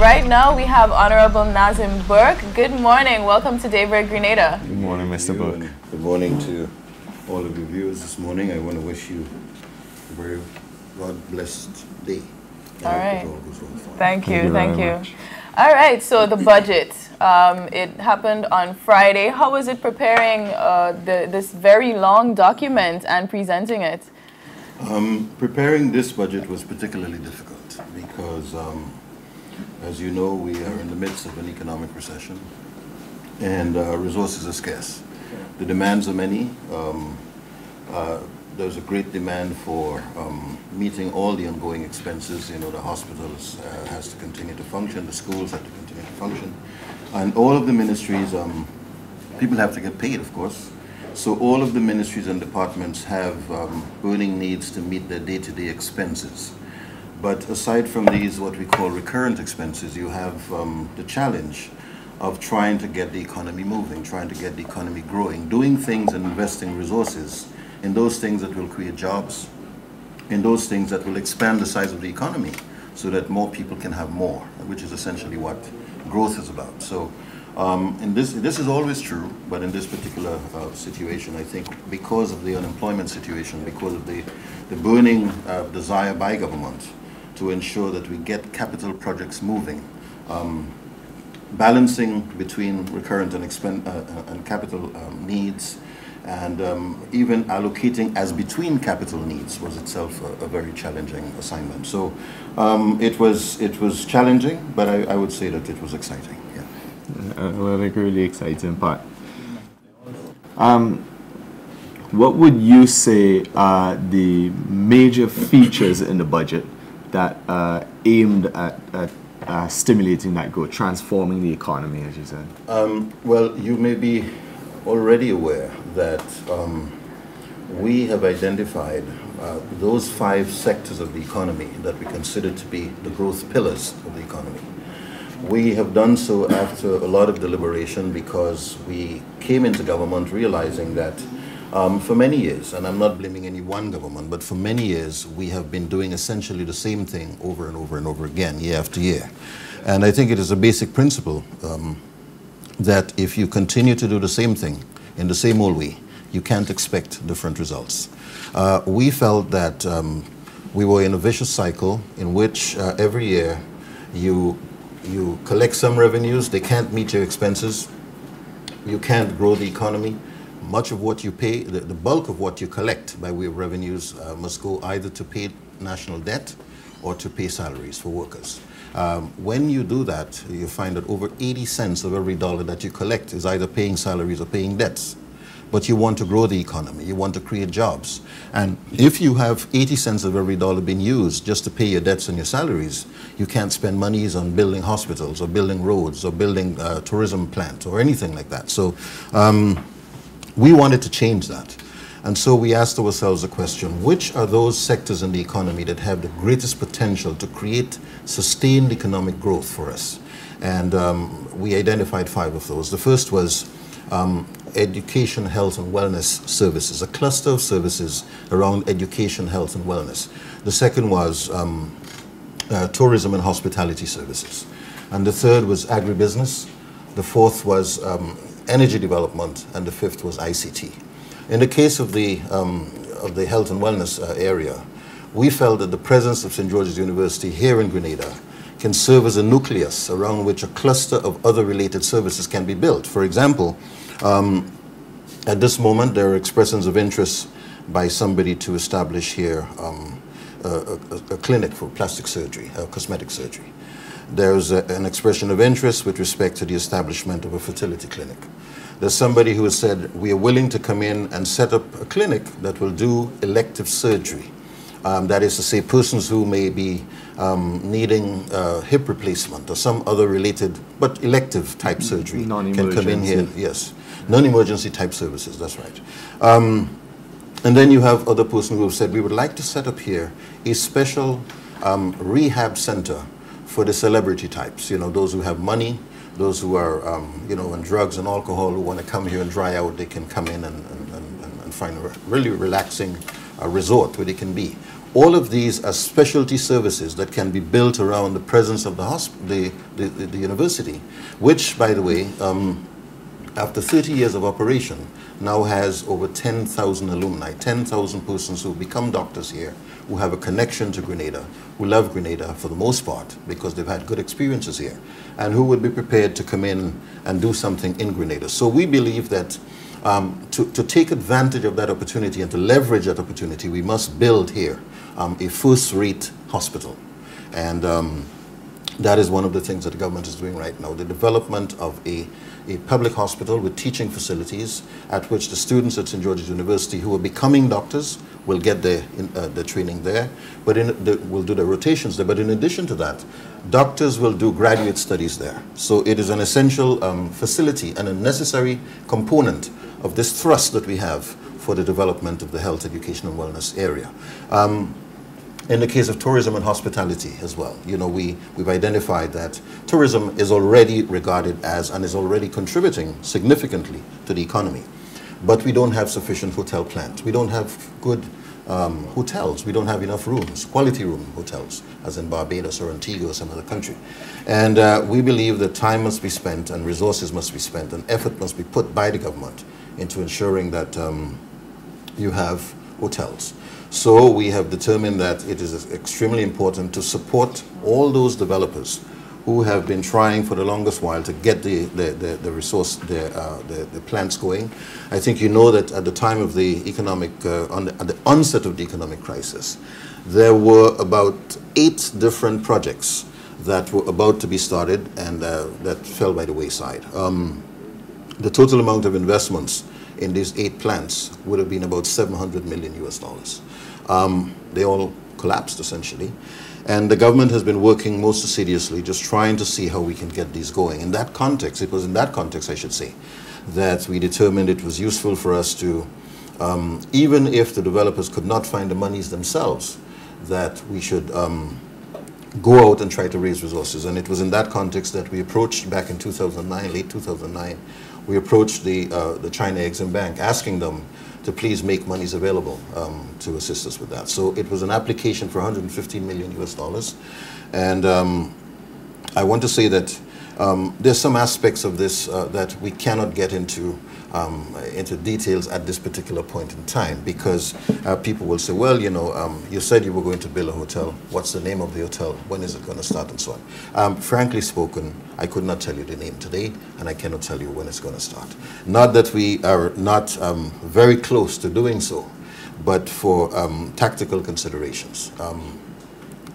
right now we have Honorable Nazim Burke. Good morning. Welcome to Daybreak Grenada. Good morning, Mr. Burke. Good morning to all of your viewers this morning. I want to wish you a very God-blessed day. All right. All goes well for you. Thank you. Thank you. Much. All right. So the budget, it happened on Friday. How was it preparing this very long document and presenting it? Preparing this budget was particularly difficult because, as you know, we are in the midst of an economic recession and resources are scarce. The demands are many. There's a great demand for meeting all the ongoing expenses. You know, the hospitals has to continue to function, the schools have to continue to function, and all of the ministries, people have to get paid, of course. So all of the ministries and departments have burning needs to meet their day-to-day expenses. But aside from these, what we call recurrent expenses, you have the challenge of trying to get the economy moving, trying to get the economy growing, doing things and investing resources in those things that will create jobs, in those things that will expand the size of the economy so that more people can have more, which is essentially what growth is about. So this is always true, but in this particular situation, I think because of the unemployment situation, because of the burning desire by government to ensure that we get capital projects moving, balancing between recurrent and capital needs, and even allocating as between capital needs was itself a very challenging assignment. So it was challenging, but I would say that it was exciting. Yeah. Well, like really exciting part. What would you say are the major features in the budget that are aimed at stimulating that growth, transforming the economy, as you said? Well, you may be already aware that we have identified those 5 sectors of the economy that we consider to be the growth pillars of the economy. We have done so after a lot of deliberation because we came into government realizing that for many years, and I'm not blaming any one government, but for many years we have been doing essentially the same thing over and over and over again, year after year. And I think it is a basic principle that if you continue to do the same thing in the same old way, you can't expect different results. We felt that we were in a vicious cycle in which every year you collect some revenues, they can't meet your expenses, you can't grow the economy. Much of what you pay, the bulk of what you collect by way of revenues must go either to pay national debt or to pay salaries for workers. When you do that, you find that over 80 cents of every dollar that you collect is either paying salaries or paying debts. But you want to grow the economy, you want to create jobs. And if you have 80 cents of every dollar being used just to pay your debts and your salaries, you can't spend monies on building hospitals or building roads or building tourism plants or anything like that. So we wanted to change that. And so we asked ourselves the question, which are those sectors in the economy that have the greatest potential to create sustained economic growth for us? And we identified 5 of those. The first was education, health, and wellness services, a cluster of services around education, health, and wellness. The second was tourism and hospitality services. And the third was agribusiness. The fourth was energy development, and the 5th was ICT. In the case of the health and wellness area, we felt that the presence of St. George's University here in Grenada can serve as a nucleus around which a cluster of other related services can be built. For example, at this moment there are expressions of interest by somebody to establish here a clinic for plastic surgery, cosmetic surgery. There's an expression of interest with respect to the establishment of a fertility clinic. There's somebody who has said, we are willing to come in and set up a clinic that will do elective surgery. That is to say, persons who may be needing hip replacement or some other related, but elective type surgery can come in here. Yes, non-emergency type services, that's right. And then you have other persons who have said, we would like to set up here a special rehab center for the celebrity types, you know, those who have money, those who are, you know, on drugs and alcohol, who want to come here and dry out, they can come in and find a really relaxing resort where they can be. all of these are specialty services that can be built around the presence of the university, which, by the way, after 30 years of operation, now has over 10,000 alumni, 10,000 persons who become doctors here, who have a connection to Grenada, who love Grenada for the most part because they've had good experiences here, and who would be prepared to come in and do something in Grenada. So we believe that to take advantage of that opportunity and to leverage that opportunity, we must build here a first-rate hospital. And that is one of the things that the government is doing right now, the development of a public hospital with teaching facilities at which the students at St. George's University who are becoming doctors will get their training there, but will do their rotations there. But in addition to that, doctors will do graduate studies there. So it is an essential facility and a necessary component of this thrust that we have for the development of the health, education, and wellness area. In the case of tourism and hospitality as well, you know, we've identified that tourism is already regarded as and is already contributing significantly to the economy. But we don't have sufficient hotel plant. We don't have good hotels. We don't have enough rooms, quality room hotels, as in Barbados or Antigua or some other country. And we believe that time must be spent and resources must be spent and effort must be put by the government into ensuring that you have hotels. So we have determined that it is extremely important to support all those developers who have been trying for the longest while to get the plants going. I think you know that at the time of the economic, at the onset of the economic crisis, there were about 8 different projects that were about to be started and that fell by the wayside. The total amount of investments in these 8 plants would have been about $700 million US. They all collapsed essentially. And the government has been working most assiduously, just trying to see how we can get these going. In that context, it was in that context, I should say, that we determined it was useful for us to, even if the developers could not find the monies themselves, that we should go out and try to raise resources. And it was in that context that we approached back in 2009, late 2009, we approached the China Exim Bank, asking them to please make monies available to assist us with that. So it was an application for $115 million US. And I want to say that there's some aspects of this that we cannot get into details at this particular point in time, because people will say, well, you know, you said you were going to build a hotel. What's the name of the hotel? When is it going to start, and so on. Frankly spoken, I could not tell you the name today, and I cannot tell you when it's going to start. Not that we are not very close to doing so, but for tactical considerations.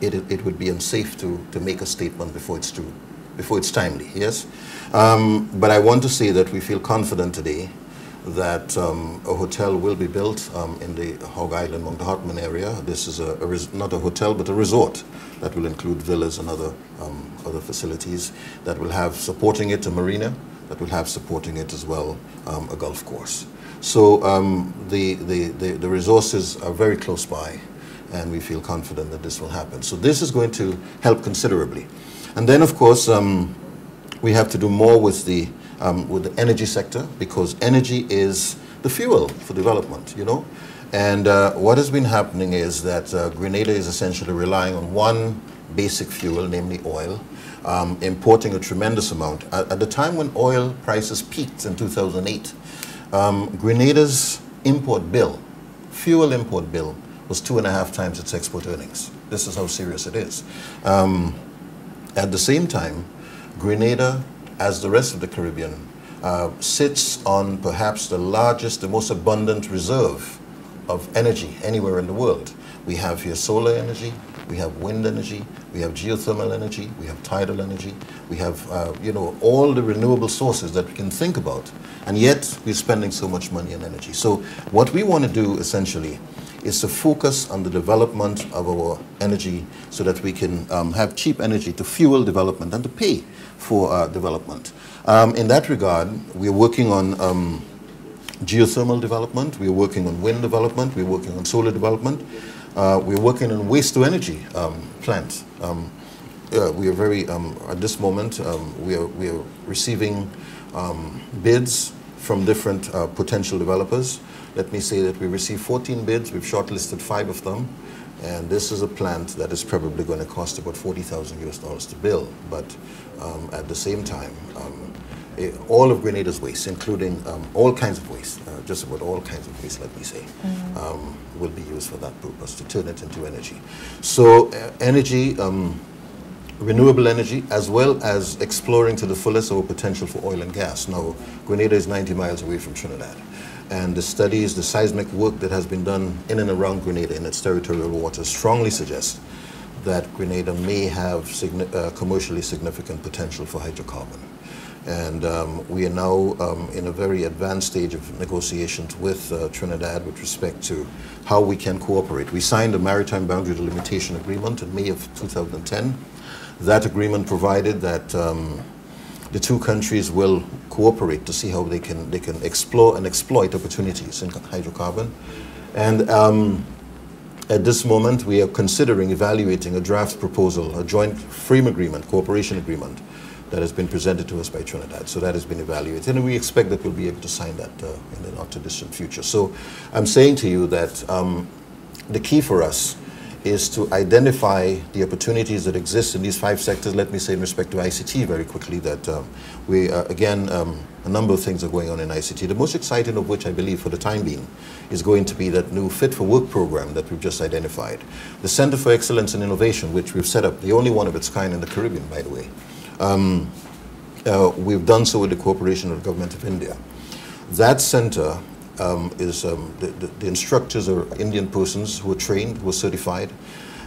It would be unsafe to make a statement before it's timely, yes? But I want to say that we feel confident today that a hotel will be built in the Hog Island, Mount Hartman area. This is not a hotel, but a resort that will include villas and other facilities that will have supporting it a marina, that will have supporting it as well a golf course. So the resources are very close by, and we feel confident that this will happen. So this is going to help considerably. And then, of course, we have to do more with the energy sector, because energy is the fuel for development, you know. And what has been happening is that Grenada is essentially relying on one basic fuel, namely oil, importing a tremendous amount. At the time when oil prices peaked in 2008, Grenada's import bill, fuel import bill, was 2.5 times its export earnings. This is how serious it is. At the same time, Grenada, as the rest of the Caribbean, sits on perhaps the largest, the most abundant reserve of energy anywhere in the world. We have here solar energy, we have wind energy, we have geothermal energy, we have tidal energy, we have, you know, all the renewable sources that we can think about, and yet we're spending so much money on energy. So what we want to do essentially is to focus on the development of our energy so that we can have cheap energy to fuel development and to pay for development. In that regard, we're working on geothermal development, we're working on wind development, we're working on solar development, we're working on waste-to-energy plant. We are very, at this moment, we are receiving bids from different potential developers. Let me say that we received 14 bids, we've shortlisted 5 of them, And this is a plant that is probably going to cost about $40,000 to build. But at the same time, all of Grenada's waste, including all kinds of waste, just about all kinds of waste, let me say, will be used for that purpose, to turn it into energy. So energy, renewable energy, as well as exploring to the fullest our potential for oil and gas. Now, Grenada is 90 miles away from Trinidad. And the studies, the seismic work that has been done in and around Grenada in its territorial waters strongly suggest that Grenada may have commercially significant potential for hydrocarbon. And we are now in a very advanced stage of negotiations with Trinidad with respect to how we can cooperate. We signed a Maritime Boundary Delimitation Agreement in May of 2010. That agreement provided that the two countries will cooperate to see how they can explore and exploit opportunities in hydrocarbon. And at this moment, we are considering evaluating a draft proposal, a joint frame agreement, cooperation agreement, that has been presented to us by Trinidad. So that has been evaluated, and we expect that we'll be able to sign that in the not too distant future. So I'm saying to you that the key for us is to identify the opportunities that exist in these 5 sectors. Let me say in respect to ICT very quickly that a number of things are going on in ICT. The most exciting of which I believe for the time being is going to be that new Fit for Work program that we've just identified. The Center for Excellence and Innovation, which we've set up, the only one of its kind in the Caribbean, by the way. We've done so with the cooperation of the Government of India. That center the instructors are Indian persons who are trained, who are certified,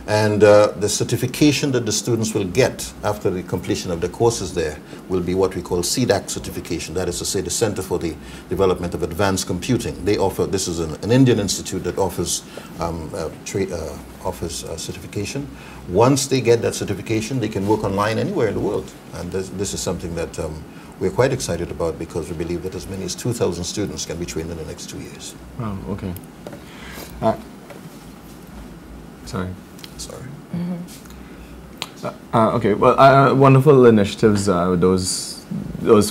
and the certification that the students will get after the completion of the courses there will be what we call CDAC certification. That is to say, the Center for the Development of Advanced Computing. They offer, this is an Indian institute that offers certification. Once they get that certification, they can work online anywhere in the world, and this is something that we're quite excited about, because we believe that as many as 2,000 students can be trained in the next 2 years. Oh, okay. Sorry. Okay, well, wonderful initiatives, those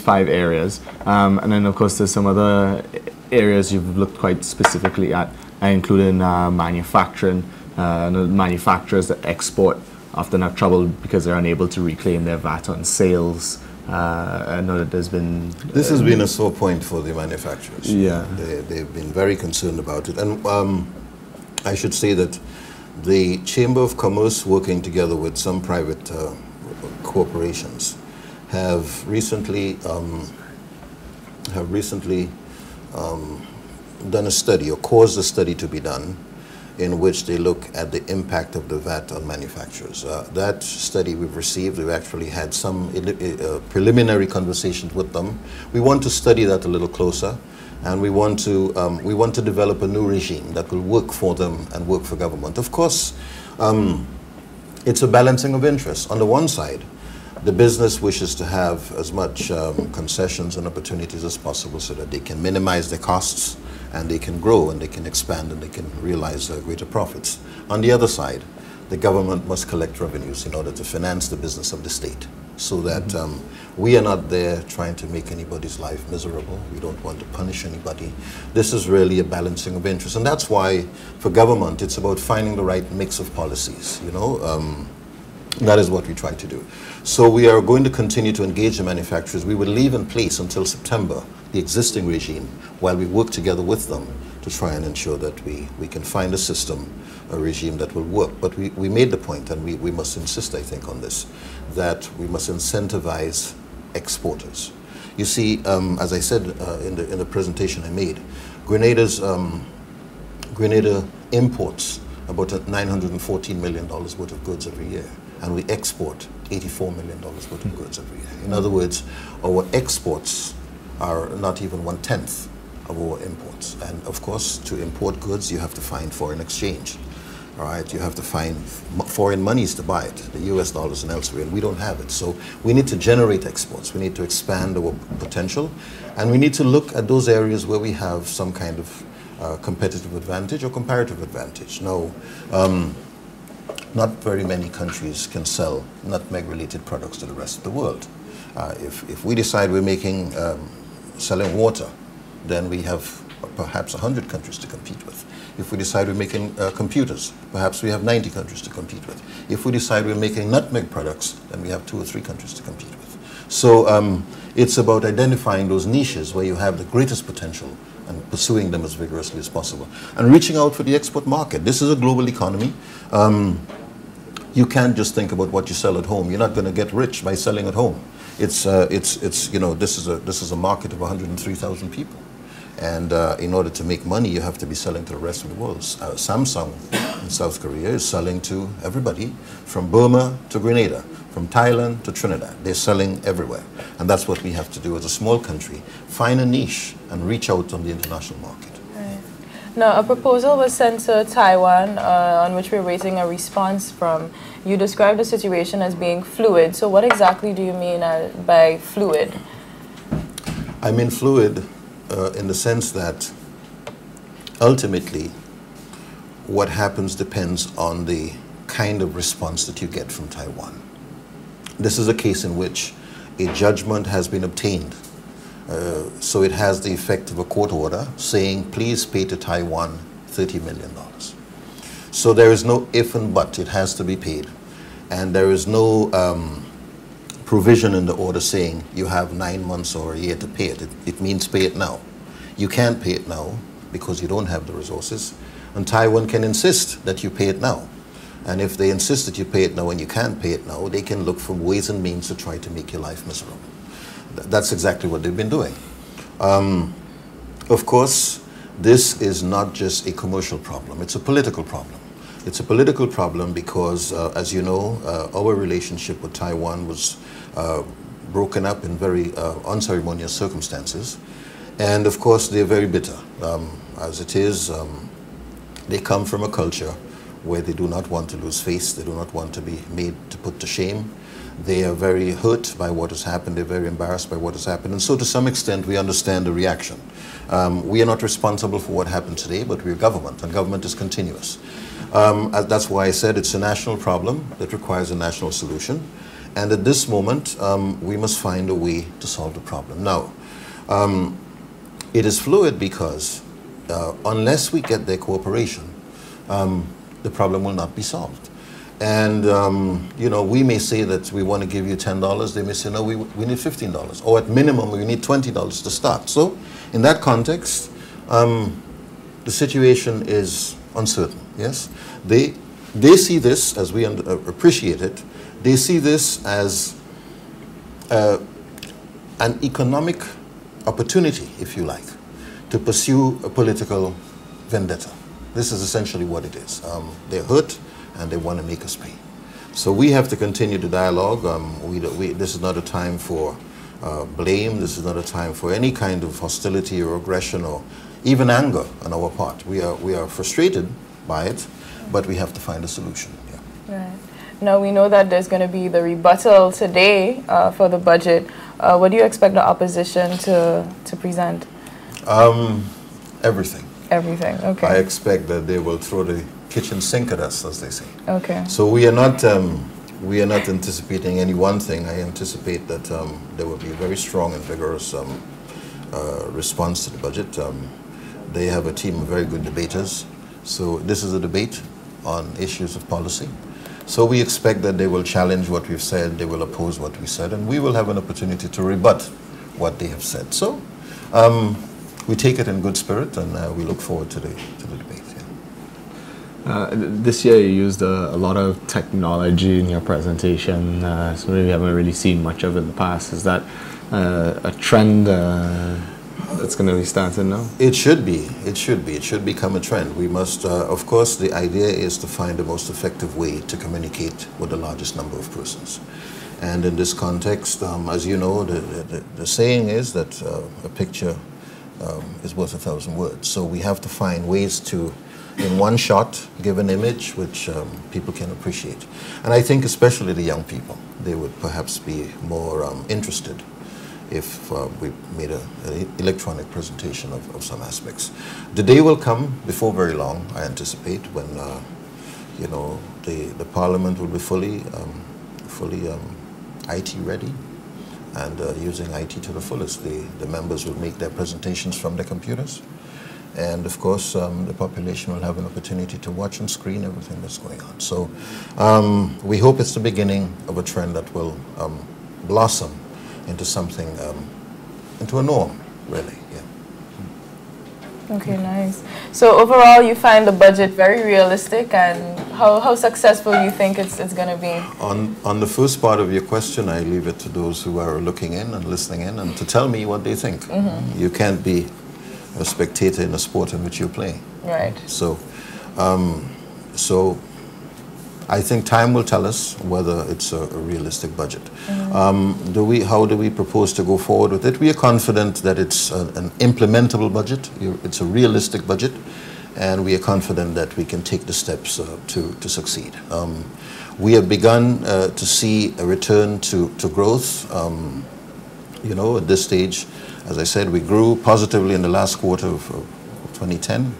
5 areas. And then, of course, there's some other areas you've looked quite specifically at, including manufacturing. Manufacturers that export often have trouble because they're unable to reclaim their VAT on sales. I know that there's been... This has been a sore point for the manufacturers. Yeah. They've been very concerned about it. And I should say that the Chamber of Commerce, working together with some private corporations, have recently done a study, or caused a study to be done, in which they look at the impact of the VAT on manufacturers. That study we've received, we've actually had some preliminary conversations with them. We want to study that a little closer, and we want to develop a new regime that will work for them and work for government. Of course, it's a balancing of interests. On the one side, the business wishes to have as much concessions and opportunities as possible so that they can minimize their costs, and they can grow, and they can expand, and they can realize greater profits. On the other side, the government must collect revenues in order to finance the business of the state, so that we are not there trying to make anybody's life miserable. We don't want to punish anybody. This is really a balancing of interests, and that's why for government it's about finding the right mix of policies, you know. That is what we try to do. So we are going to continue to engage the manufacturers. We will leave in place until September the existing regime, while we work together with them to try and ensure that we can find a system, a regime that will work. But we made the point, and we must insist, I think, on this, that we must incentivize exporters. You see, as I said in the presentation I made, Grenada imports about $914 million worth of goods every year, and we export $84 million worth of goods every year. In other words, our exports are not even 1/10 of our imports. And of course, to import goods, you have to find foreign exchange. All right, you have to find foreign monies to buy it, the US dollars and elsewhere, and we don't have it. So we need to generate exports. We need to expand our potential, and we need to look at those areas where we have some kind of competitive advantage or comparative advantage. Now, not very many countries can sell nutmeg-related products to the rest of the world. If we decide we're selling water, then we have perhaps 100 countries to compete with. If we decide we're making computers, perhaps we have 90 countries to compete with. If we decide we're making nutmeg products, then we have 2 or 3 countries to compete with. So it's about identifying those niches where you have the greatest potential and pursuing them as vigorously as possible. And reaching out for the export market. This is a global economy. You can't just think about what you sell at home. You're not going to get rich by selling at home. It's you know, this is a market of 103,000 people. And in order to make money, you have to be selling to the rest of the world. Samsung in South Korea is selling to everybody, from Burma to Grenada, from Thailand to Trinidad. They're selling everywhere. And that's what we have to do as a small country. Find a niche and reach out on the international market. Right. Now, a proposal was sent to Taiwan on which we're waiting a response from. You described the situation as being fluid. So what exactly do you mean by fluid? I mean fluid in the sense that ultimately what happens depends on the kind of response that you get from Taiwan. This is a case in which a judgment has been obtained. So it has the effect of a court order saying, please pay to Taiwan $30 million. So there is no if and but, it has to be paid. And there is no provision in the order saying you have 9 months or a year to pay it. It means pay it now. You can't pay it now because you don't have the resources. And Taiwan can insist that you pay it now. And if they insist that you pay it now and you can't pay it now, they can look for ways and means to try to make your life miserable. That's exactly what they've been doing. Of course, this is not just a commercial problem, it's a political problem. It's a political problem because, as you know, our relationship with Taiwan was broken up in very unceremonious circumstances. And of course, they're very bitter. As it is, they come from a culture where they do not want to lose face, they do not want to be made to put to shame. They are very hurt by what has happened, they're very embarrassed by what has happened, and so to some extent we understand the reaction. We are not responsible for what happened today, but we're government, and government is continuous. That's why I said it's a national problem that requires a national solution, and at this moment we must find a way to solve the problem. Now, it is fluid because unless we get their cooperation, the problem will not be solved. And, you know, we may say that we want to give you $10. They may say, no, we need $15. Or at minimum, we need $20 to start. So, in that context, the situation is uncertain, yes? They see this, as we appreciate it, they see this as an economic opportunity, if you like, to pursue a political vendetta. This is essentially what it is. They're hurt and they want to make us pay. So we have to continue the dialogue. This is not a time for blame. This is not a time for any kind of hostility or aggression or even anger on our part. We are frustrated by it, but we have to find a solution. Yeah. Right. Now we know that there's going to be the rebuttal today for the budget. What do you expect the opposition to present? Everything. Everything, okay. I expect that they will throw the kitchen sink at us, as they say. Okay. So we are not anticipating any one thing. I anticipate that there will be a very strong and vigorous response to the budget. They have a team of very good debaters. So this is a debate on issues of policy. So we expect that they will challenge what we've said, they will oppose what we said, and we will have an opportunity to rebut what they have said. So we take it in good spirit, and we look forward to the debate. Yeah. This year you used a lot of technology in your presentation, so we haven't really seen much of it in the past. Is that a trend that's going to be starting now? It should be. It should be. It should become a trend. We must, of course, the idea is to find the most effective way to communicate with the largest number of persons. And in this context, as you know, the saying is that a picture is worth 1,000 words. So we have to find ways to, in one shot, give an image which people can appreciate. And I think especially the young people, they would perhaps be more interested if we made an electronic presentation of some aspects. The day will come before very long, I anticipate, when you know, the Parliament will be fully IT ready, and using IT to the fullest. The members will make their presentations from their computers, And of course, the population will have an opportunity to watch and screen everything that's going on. So we hope it's the beginning of a trend that will blossom into something, into a norm, really. Yeah. Okay, nice. So overall, you find the budget very realistic, and how successful you think it's going to be? On the first part of your question, I leave it to those who are looking in and listening in and to tell me what they think. You can't be a spectator in a sport in which you're playing. Right. So, so I think time will tell us whether it's a realistic budget. How do we propose to go forward with it? We are confident that it's an implementable budget. It's a realistic budget, and we are confident that we can take the steps to succeed. We have begun to see a return to growth. You know, at this stage, as I said, we grew positively in the last quarter of 2010,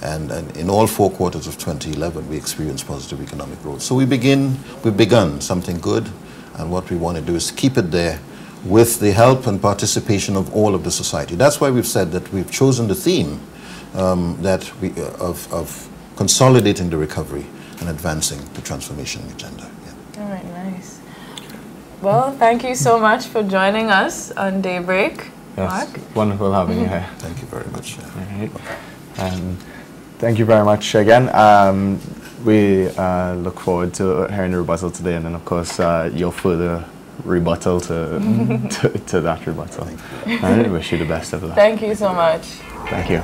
and in all 4 quarters of 2011, we experienced positive economic growth. So we've begun something good, and what we want to do is keep it there with the help and participation of all of the society. That's why we've said that we've chosen the theme of consolidating the recovery and advancing the transformation agenda. Yeah. All right, nice. Well, thank you so much for joining us on Daybreak. Yes, Mark? wonderful having you here. Thank you very much. Right. Thank you very much again. We look forward to hearing the rebuttal today, and then of course your further rebuttal to that rebuttal. I wish you the best of luck. Thank you so much. Thank you.